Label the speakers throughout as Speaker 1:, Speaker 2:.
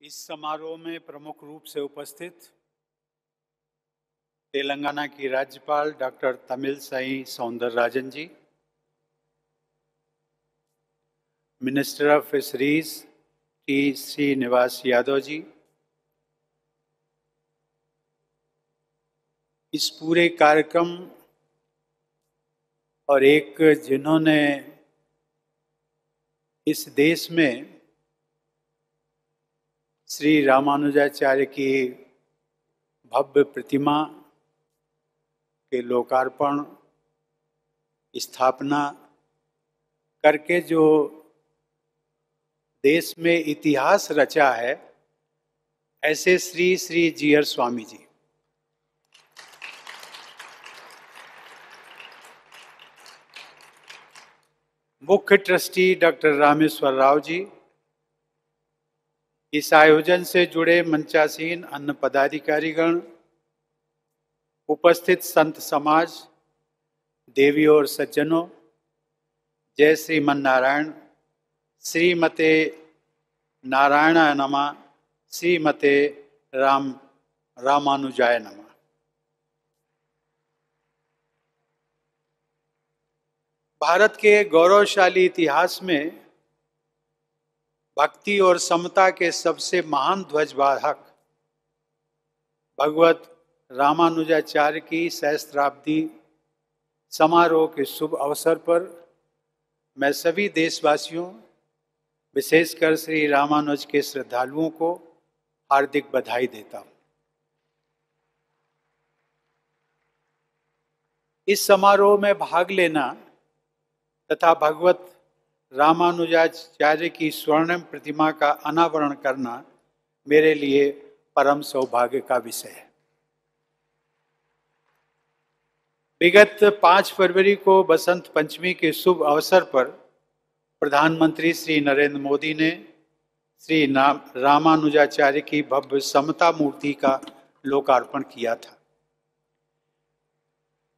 Speaker 1: इस समारोह में प्रमुख रूप से उपस्थित तेलंगाना की राज्यपाल doctor Tamilisai Soundararajan ji, minister of fisheries T Srinivas Yadav ji, इस पूरे कार्यक्रम और एक जिन्होंने इस देश में श्री रामानुजाचार्य की भव्य प्रतिमा के लोकार्पण स्थापना करके जो देश में इतिहास रचा है, ऐसे श्री श्री जीयर स्वामी जी। मुख्य ट्रस्टी डॉक्टर रामेश्वर राव जी, इस आयोजन से जुड़े मंचासीन अन्य पदाधिकारीगण, उपस्थित संत समाज, देवी और सज्जनों, जय श्रीमन नारायण, श्रीमते नारायणाय नमः, श्रीमते रामानुजाय नमः। भारत के गौरवशाली इतिहास में भक्ति और समता के सबसे महान ध्वजवाहक भगवत रामानुजाचार्य की सहस्त्राब्दी समारोह के शुभ अवसर पर मैं सभी देशवासियों, विशेषकर श्री रामानुज के श्रद्धालुओं को हार्दिक बधाई देता हूं। इस समारोह में भाग लेना तथा भगवत रामानुजाचार्य की स्वर्णिम प्रतिमा का अनावरण करना मेरे लिए परम सौभाग्य का विषय है। विगत 5 फरवरी को बसंत पंचमी के शुभ अवसर पर प्रधानमंत्री श्री नरेंद्र मोदी ने श्री रामानुजाचार्य की भव्य समता मूर्ति का लोकार्पण किया था।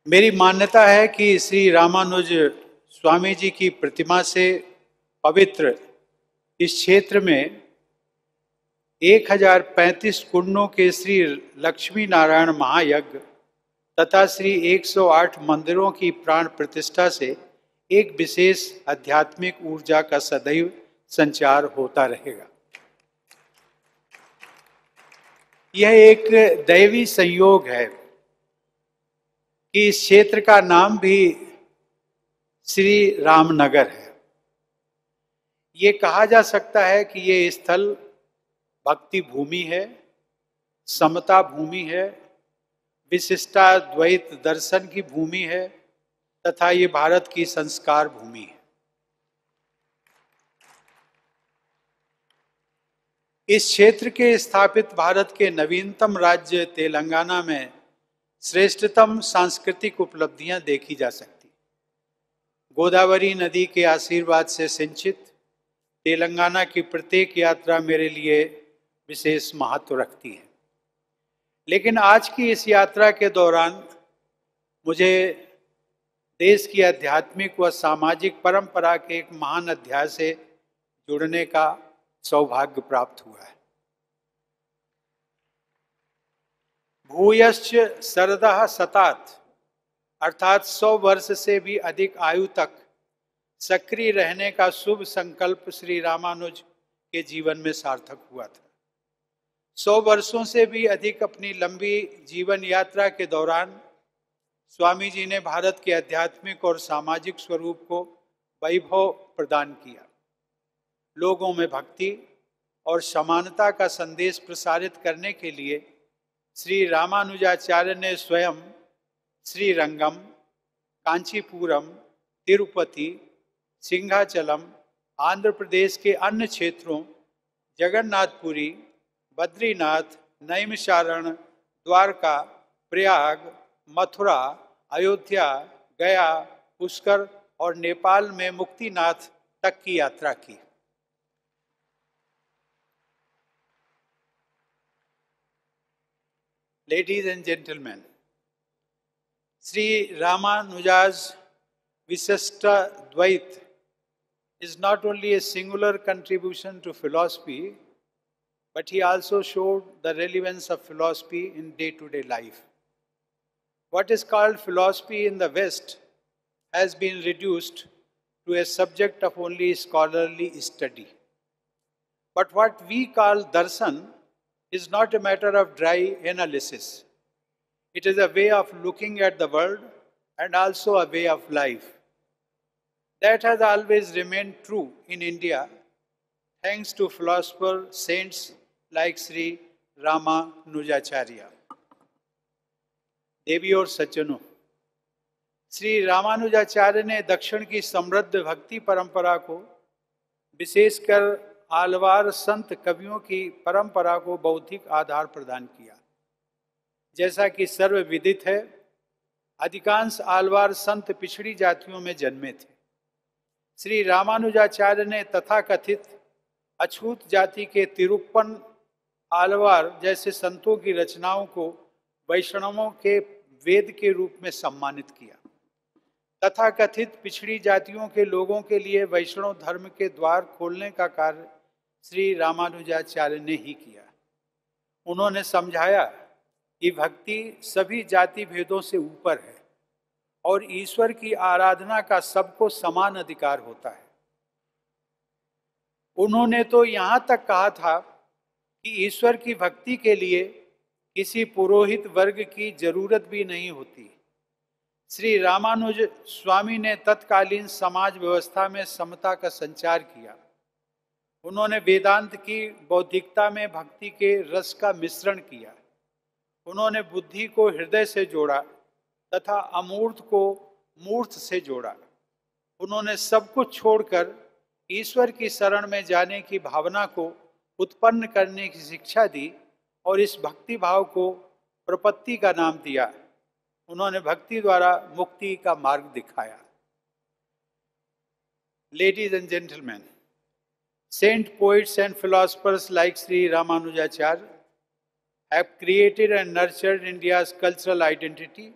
Speaker 1: मेरी मान्यता है कि श्री रामानुज स्वामी जी की प्रतिमा से पवित्र इस क्षेत्र में 1035 कुंडों के श्री लक्ष्मी नारायण महायज्ञ तथा श्री 108 मंदिरों की प्राण प्रतिष्ठा से एक विशेष आध्यात्मिक ऊर्जा का सदैव संचार होता रहेगा। यह एक दैवी संयोग है कि इस क्षेत्र का नाम भी श्री रामनगर है। ये कहा जा सकता है कि ये स्थल भक्ति भूमि है, समता भूमि है, विशिष्टाद्वैत दर्शन की भूमि है तथा ये भारत की संस्कार भूमि है। इस क्षेत्र के स्थापित भारत के नवीनतम राज्य तेलंगाना में श्रेष्ठतम सांस्कृतिक उपलब्धियां देखी जा सकती। गोदावरी नदी के आशीर्वाद से सिंचित तेलंगाना की प्रत्येक यात्रा मेरे लिए विशेष महत्व रखती है। लेकिन आज की इस यात्रा के दौरान मुझे देश की आध्यात्मिक व सामाजिक परंपरा के एक महान अध्याय से जुड़ने का सौभाग्य प्राप्त हुआ है। भूयश्च शरदः शतात् अर्थात 100 वर्ष से भी अधिक आयु तक सक्रिय रहने का शुभ संकल्प श्री रामानुज के जीवन में सार्थक हुआ था। 100 वर्षों से भी अधिक अपनी लंबी जीवन यात्रा के दौरान स्वामी जी ने भारत के आध्यात्मिक और सामाजिक स्वरूप को वैभव प्रदान किया। लोगों में भक्ति और समानता का संदेश प्रसारित करने के लिए श्री रामानुजाचार्य ने स्वयं श्रीरंगम, कांचीपुरम, तिरुपति, सिंहाचलम, आंध्र प्रदेश के अन्य क्षेत्रों, जगन्नाथपुरी, बद्रीनाथ, नैमिषारण, द्वारका, प्रयाग, मथुरा, अयोध्या, गया, पुष्कर और नेपाल में मुक्तिनाथ तक की यात्रा की। Ladies and gentlemen, Sri Ramanuja's Visishtadvait is not only a singular contribution to philosophy, but he also showed the relevance of philosophy in day-to-day life. What is called philosophy in the West has been reduced to a subject of only scholarly study. But what we call darshan is not a matter of dry analysis. It is a way of looking at the world and also a way of life. That has always remained true in India, thanks to philosopher saints like Sri Ramanujacharya. देवी और सज्जनों, श्री रामानुजाचार्य ने दक्षिण की समृद्ध भक्ति परंपरा को, विशेषकर आलवार संत कवियों की परंपरा को बौद्धिक आधार प्रदान किया। जैसा कि सर्वविदित है, अधिकांश आलवार संत पिछड़ी जातियों में जन्मे थे। श्री रामानुजाचार्य ने तथाकथित अछूत जाति के तिरुप्पन आलवार जैसे संतों की रचनाओं को वैष्णवों के वेद के रूप में सम्मानित किया। तथाकथित पिछड़ी जातियों के लोगों के लिए वैष्णव धर्म के द्वार खोलने का कार्य श्री रामानुजाचार्य ने ही किया। उन्होंने समझाया कि भक्ति सभी जाति भेदों से ऊपर है और ईश्वर की आराधना का सबको समान अधिकार होता है। उन्होंने तो यहाँ तक कहा था कि ईश्वर की भक्ति के लिए किसी पुरोहित वर्ग की जरूरत भी नहीं होती। श्री रामानुज स्वामी ने तत्कालीन समाज व्यवस्था में समता का संचार किया। उन्होंने वेदांत की बौद्धिकता में भक्ति के रस का मिश्रण किया। उन्होंने बुद्धि को हृदय से जोड़ा तथा अमूर्त को मूर्त से जोड़ा। उन्होंने सब कुछ छोड़कर ईश्वर की शरण में जाने की भावना को उत्पन्न करने की शिक्षा दी और इस भक्ति भाव को प्रपत्ति का नाम दिया। उन्होंने भक्ति द्वारा मुक्ति का मार्ग दिखाया। Ladies and gentlemen, saint poets and philosophers like Sri Ramanujacharya have created and nurtured India's cultural identity,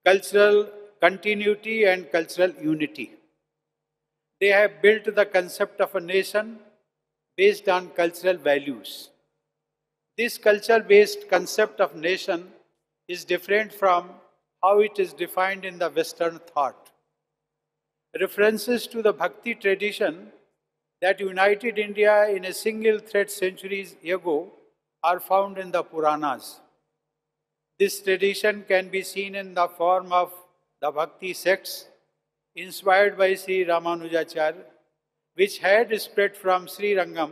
Speaker 1: cultural continuity and cultural unity. They have built the concept of a nation based on cultural values. This culture-based concept of nation is different from how it is defined in the Western thought. References to the Bhakti tradition that united India in a single thread centuries ago are found in the Puranas. This tradition can be seen in the form of the Bhakti sects inspired by Sri Ramanujacharya, which had spread from Sri Rangam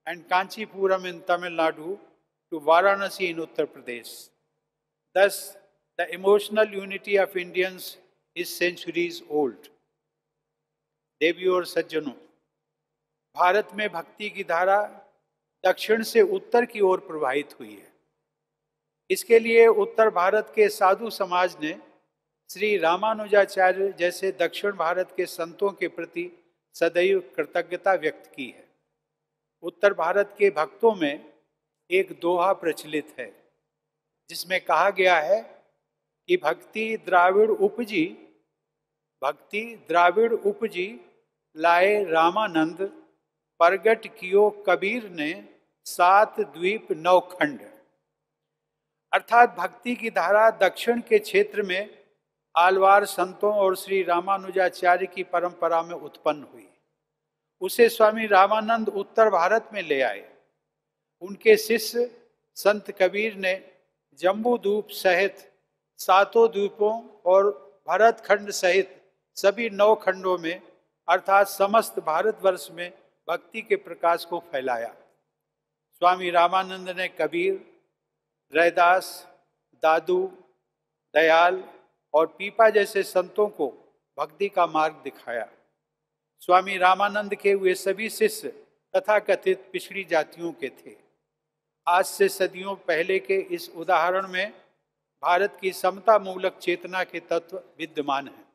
Speaker 1: and Kanchipuram in Tamil Nadu to Varanasi in Uttar Pradesh. Thus, the emotional unity of Indians is centuries old. देवियों और सज्जनों, भारत में भक्ति की धारा दक्षिण से उत्तर की ओर प्रवाहित हुई है। इसके लिए उत्तर भारत के साधु समाज ने श्री रामानुजाचार्य जैसे दक्षिण भारत के संतों के प्रति सदैव कृतज्ञता व्यक्त की है। उत्तर भारत के भक्तों में एक दोहा प्रचलित है जिसमें कहा गया है कि भक्ति द्राविड़ उपजी लाए रामानंद, प्रगट कियो कबीर ने 7 द्वीप 9 खंड। अर्थात भक्ति की धारा दक्षिण के क्षेत्र में आलवार संतों और श्री रामानुजाचार्य की परंपरा में उत्पन्न हुई। उसे स्वामी रामानंद उत्तर भारत में ले आए। उनके शिष्य संत कबीर ने जम्बू द्वीप सहित 7 द्वीपों और भरत खंड सहित सभी 9 खंडों में अर्थात समस्त भारतवर्ष में भक्ति के प्रकाश को फैलाया। स्वामी रामानंद ने कबीर, रैदास, दादू, दयाल और पीपा जैसे संतों को भक्ति का मार्ग दिखाया। स्वामी रामानंद के वे सभी शिष्य तथाकथित पिछड़ी जातियों के थे। आज से सदियों पहले के इस उदाहरण में भारत की समता मूलक चेतना के तत्व विद्यमान हैं।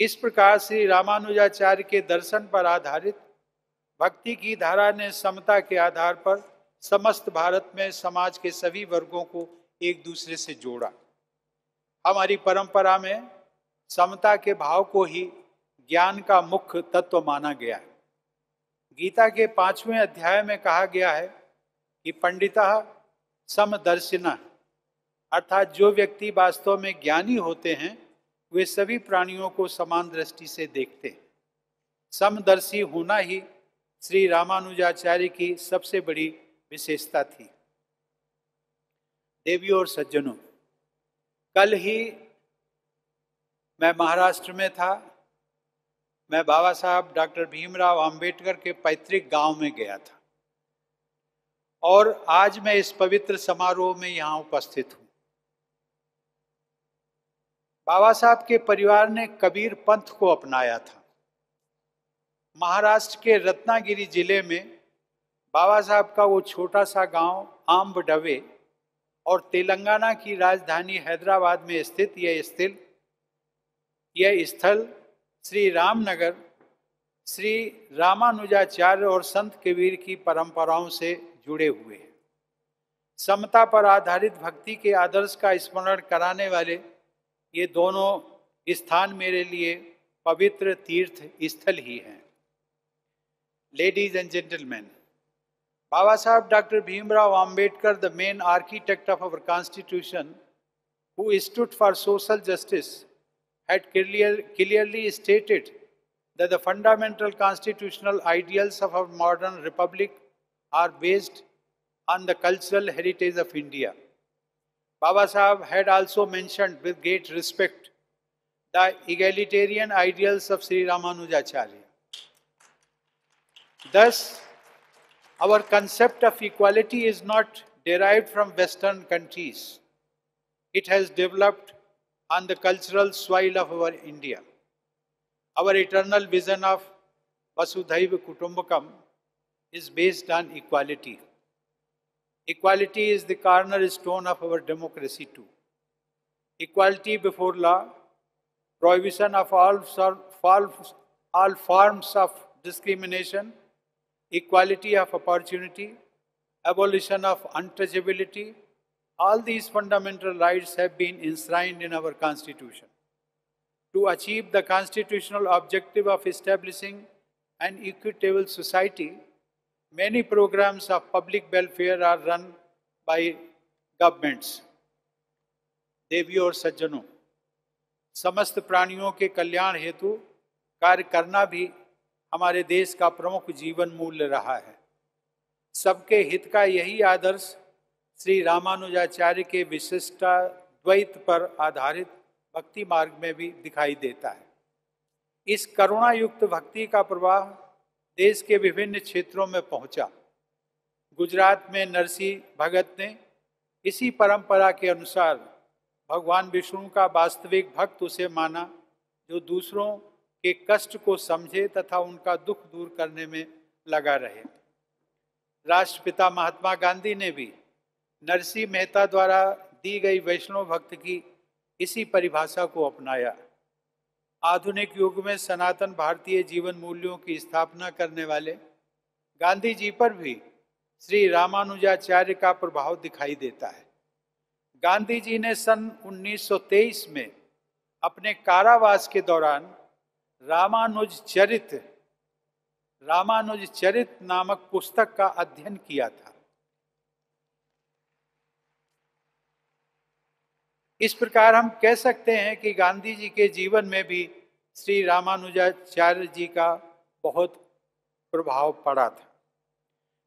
Speaker 1: इस प्रकार श्री रामानुजाचार्य के दर्शन पर आधारित भक्ति की धारा ने समता के आधार पर समस्त भारत में समाज के सभी वर्गों को एक दूसरे से जोड़ा। हमारी परंपरा में समता के भाव को ही ज्ञान का मुख्य तत्व माना गया है। गीता के 5वें अध्याय में कहा गया है कि पंडितः समदर्शिनः, अर्थात जो व्यक्ति वास्तव में ज्ञानी होते हैं वे सभी प्राणियों को समान दृष्टि से देखते हैं। समदर्शी होना ही श्री रामानुजाचार्य की सबसे बड़ी विशेषता थी। देवियों और सज्जनों, कल ही मैं महाराष्ट्र में था। मैं बाबा साहब डॉक्टर भीमराव अंबेडकर के पैतृक गांव में गया था और आज मैं इस पवित्र समारोह में यहां उपस्थित हूं। बाबा साहब के परिवार ने कबीर पंथ को अपनाया था। महाराष्ट्र के रत्नागिरी जिले में बाबा साहब का वो छोटा सा गांव आम्बडवे और तेलंगाना की राजधानी हैदराबाद में स्थित यह स्थल श्री रामनगर श्री रामानुजाचार्य और संत कबीर की परंपराओं से जुड़े हुए हैं। समता पर आधारित भक्ति के आदर्श का स्मरण कराने वाले ये दोनों स्थान मेरे लिए पवित्र तीर्थ स्थल ही हैं। Ladies and gentlemen, Baba Saheb Dr. Bhimrao Ambedkar, the main architect of our constitution, who stood for social justice, had clearly stated that the fundamental constitutional ideals of our modern republic are based on the cultural heritage of India. Baba Saheb had also mentioned with great respect the egalitarian ideals of Sri Ramanujacharya. Thus, our concept of equality is not derived from Western countries. It has developed on the cultural soil of our India. Our eternal vision of Vasudhaiva Kutumbakam is based on equality. Equality is the cornerstone of our democracy too. Equality before law, prohibition of all forms of discrimination, equality of opportunity, abolition of untouchability, all these fundamental rights have been enshrined in our Constitution. To achieve the constitutional objective of establishing an equitable society, many programs of public welfare are run by governments. देवियों और सज्जनों, समस्त प्राणियों के कल्याण हेतु कार्य करना भी हमारे देश का प्रमुख जीवन मूल्य रहा है। सबके हित का यही आदर्श श्री रामानुजाचार्य के विशिष्टाद्वैत पर आधारित भक्ति मार्ग में भी दिखाई देता है। इस करुणा युक्त भक्ति का प्रवाह देश के विभिन्न क्षेत्रों में पहुंचा। गुजरात में नरसिंह भगत ने इसी परंपरा के अनुसार भगवान विष्णु का वास्तविक भक्त उसे माना जो दूसरों के कष्ट को समझे तथा उनका दुख दूर करने में लगा रहे। राष्ट्रपिता महात्मा गांधी ने भी नरसिंह मेहता द्वारा दी गई वैष्णव भक्त की इसी परिभाषा को अपनाया। आधुनिक युग में सनातन भारतीय जीवन मूल्यों की स्थापना करने वाले गांधी जी पर भी श्री रामानुजाचार्य का प्रभाव दिखाई देता है। गांधी जी ने सन 1923 में अपने कारावास के दौरान रामानुज चरित नामक पुस्तक का अध्ययन किया था। इस प्रकार हम कह सकते हैं कि गांधी जी के जीवन में भी श्री रामानुजाचार्य जी का बहुत प्रभाव पड़ा था।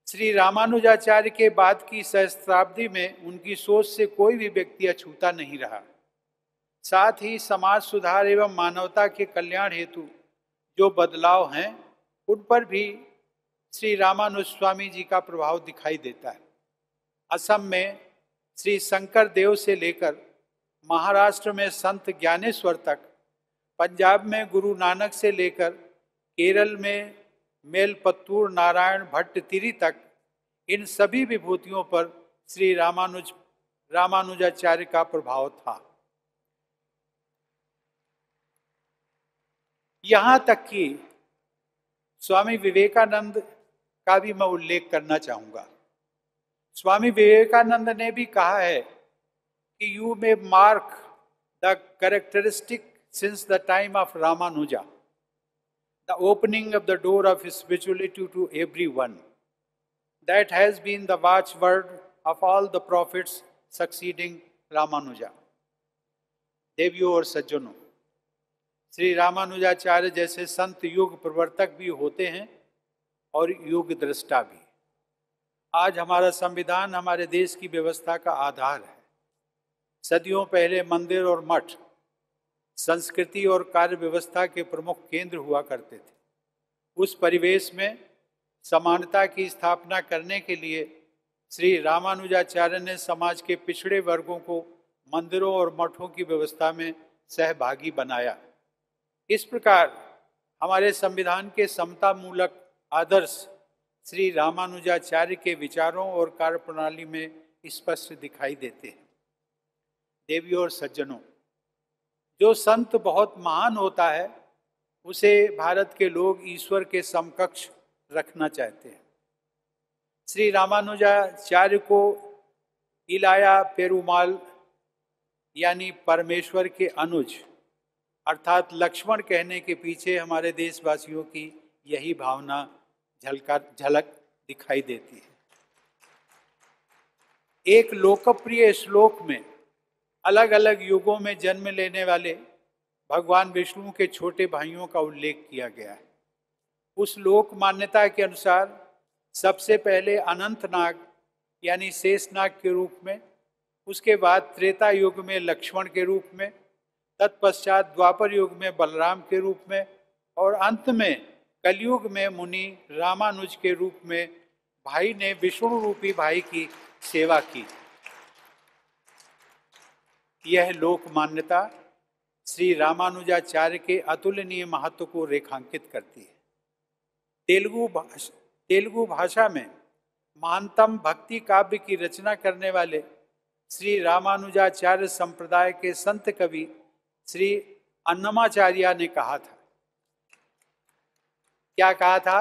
Speaker 1: श्री रामानुजाचार्य के बाद की सहस्त्राब्दी में उनकी सोच से कोई भी व्यक्ति अछूता नहीं रहा। साथ ही समाज सुधार एवं मानवता के कल्याण हेतु जो बदलाव हैं उन पर भी श्री रामानुज स्वामी जी का प्रभाव दिखाई देता है। असम में श्री शंकर देव से लेकर महाराष्ट्र में संत ज्ञानेश्वर तक, पंजाब में गुरु नानक से लेकर केरल में मेलपत्तूर नारायण भट्टतिरी तक, इन सभी विभूतियों पर श्री रामानुजाचार्य का प्रभाव था। यहाँ तक कि स्वामी विवेकानंद का भी मैं उल्लेख करना चाहूँगा। स्वामी विवेकानंद ने भी कहा है कि you may mark the characteristic since the time of Ramanuja, the opening of the door of spirituality to everyone, that has been the watchword of all the prophets succeeding Ramanuja. देवियों और सज्जनों, श्री रामानुजाचार्य जैसे संत युग प्रवर्तक भी होते हैं और युग दृष्टा भी। आज हमारा संविधान हमारे देश की व्यवस्था का आधार है। सदियों पहले मंदिर और मठ संस्कृति और कार्य व्यवस्था के प्रमुख केंद्र हुआ करते थे। उस परिवेश में समानता की स्थापना करने के लिए श्री रामानुजाचार्य ने समाज के पिछड़े वर्गों को मंदिरों और मठों की व्यवस्था में सहभागी बनाया। इस प्रकार हमारे संविधान के समता मूलक आदर्श श्री रामानुजाचार्य के विचारों और कार्यप्रणाली में स्पष्ट दिखाई देते हैं। देवियों और सज्जनों, जो संत बहुत महान होता है उसे भारत के लोग ईश्वर के समकक्ष रखना चाहते हैं। श्री रामानुजाचार्य को इलाया पेरुमाल यानी परमेश्वर के अनुज अर्थात लक्ष्मण कहने के पीछे हमारे देशवासियों की यही भावना झलक दिखाई देती है। एक लोकप्रिय श्लोक में अलग अलग युगों में जन्म लेने वाले भगवान विष्णु के छोटे भाइयों का उल्लेख किया गया है। उस लोक मान्यता के अनुसार सबसे पहले अनंत नाग यानी शेषनाग के रूप में, उसके बाद त्रेता युग में लक्ष्मण के रूप में, तत्पश्चात द्वापर युग में बलराम के रूप में और अंत में कलयुग में मुनि रामानुज के रूप में भाई ने विष्णु रूपी भाई की सेवा की। यह लोक मान्यता श्री रामानुजाचार्य के अतुलनीय महत्व को रेखांकित करती है। तेलुगु भाषा में महानतम भक्ति काव्य की रचना करने वाले श्री रामानुजाचार्य संप्रदाय के संत कवि श्री अन्नमाचार्य ने कहा था, क्या कहा था?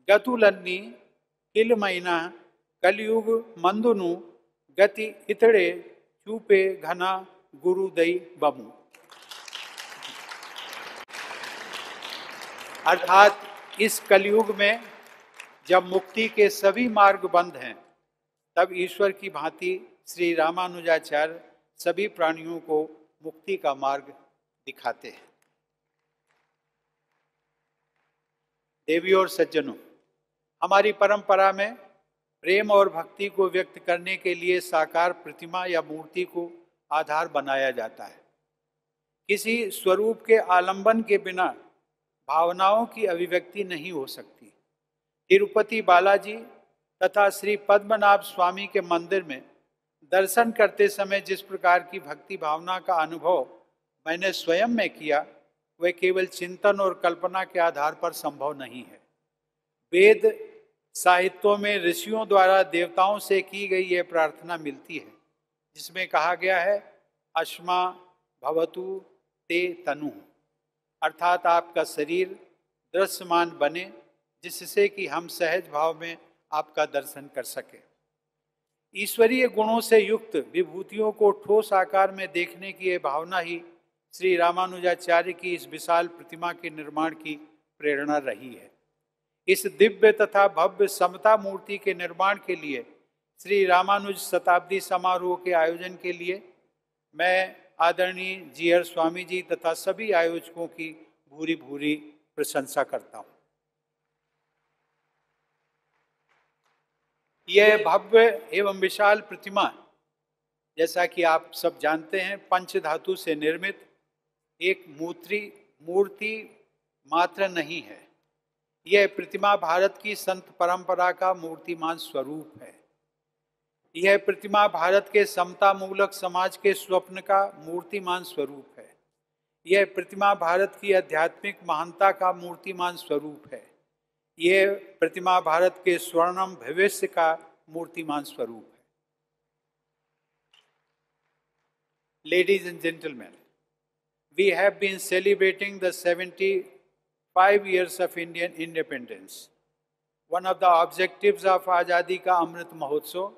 Speaker 1: गतुलन्नी किलमैना कलयुग मंदुनु गति इतड़े चूपे घना गुरुदई बमु। अर्थात इस कलयुग में जब मुक्ति के सभी मार्ग बंद हैं, तब ईश्वर की भांति श्री रामानुजाचार्य सभी प्राणियों को मुक्ति का मार्ग दिखाते हैं। देवियों और सज्जनों, हमारी परंपरा में प्रेम और भक्ति को व्यक्त करने के लिए साकार प्रतिमा या मूर्ति को आधार बनाया जाता है। किसी स्वरूप के आलंबन के बिना भावनाओं की अभिव्यक्ति नहीं हो सकती। तिरुपति बालाजी तथा श्री पद्मनाभ स्वामी के मंदिर में दर्शन करते समय जिस प्रकार की भक्ति भावना का अनुभव मैंने स्वयं में किया, वह केवल चिंतन और कल्पना के आधार पर संभव नहीं है। वेद साहित्यों में ऋषियों द्वारा देवताओं से की गई यह प्रार्थना मिलती है, जिसमें कहा गया है, अश्मा भवतु ते तनु, अर्थात आपका शरीर दृश्यमान बने जिससे कि हम सहज भाव में आपका दर्शन कर सके। ईश्वरीय गुणों से युक्त विभूतियों को ठोस आकार में देखने की यह भावना ही श्री रामानुजाचार्य की इस विशाल प्रतिमा के निर्माण की प्रेरणा रही है। इस दिव्य तथा भव्य समता मूर्ति के निर्माण के लिए श्री रामानुज शताब्दी समारोह के आयोजन के लिए मैं आदरणीय जीआर स्वामी जी तथा सभी आयोजकों की भूरी भूरी प्रशंसा करता हूँ। यह भव्य एवं विशाल प्रतिमा, जैसा कि आप सब जानते हैं, पंचधातु से निर्मित एक मूर्ति मात्र नहीं है। यह प्रतिमा भारत की संत परंपरा का मूर्तिमान स्वरूप है। यह प्रतिमा भारत के समता मूलक समाज के स्वप्न का मूर्तिमान स्वरूप है। यह प्रतिमा भारत की आध्यात्मिक महानता का मूर्तिमान स्वरूप है। यह प्रतिमा भारत के स्वर्णिम भविष्य का मूर्तिमान स्वरूप है। Ladies and gentlemen, we have been celebrating the 75 years of Indian independence. One of the objectives of Azadi Ka Amrit Mahotsav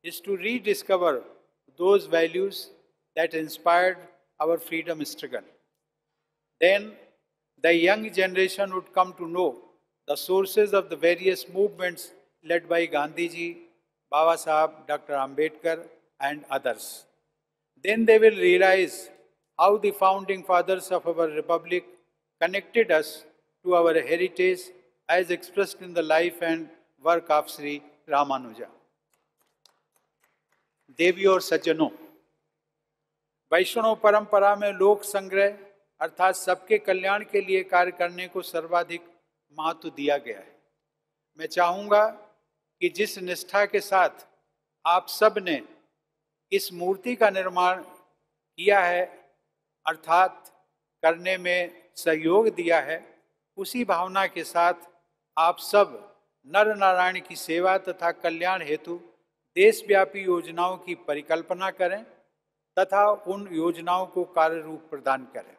Speaker 1: is to rediscover those values that inspired our freedom struggle. Then the young generation would come to know the sources of the various movements led by Gandhi ji, Baba Sahab, Dr. Ambedkar and others. Then they will realize how the founding fathers of our republic connected us to our heritage as expressed in the life and work of Sri Ramanuja. देवी और सज्जनों, वैष्णव परंपरा में लोक संग्रह अर्थात सबके कल्याण के लिए कार्य करने को सर्वाधिक महत्व दिया गया है। मैं चाहूंगा कि जिस निष्ठा के साथ आप सब ने इस मूर्ति का निर्माण किया है अर्थात करने में सहयोग दिया है, उसी भावना के साथ आप सब नर नारायण की सेवा तथा कल्याण हेतु देशव्यापी योजनाओं की परिकल्पना करें तथा उन योजनाओं को कार्य रूप प्रदान करें।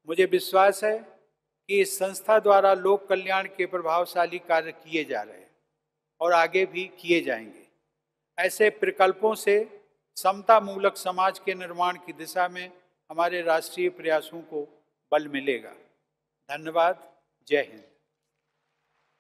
Speaker 1: मुझे विश्वास है कि इस संस्था द्वारा लोक कल्याण के प्रभावशाली कार्य किए जा रहे हैं और आगे भी किए जाएंगे। ऐसे प्रकल्पों से समता मूलक समाज के निर्माण की दिशा में हमारे राष्ट्रीय प्रयासों को बल मिलेगा। धन्यवाद। जय हिंद।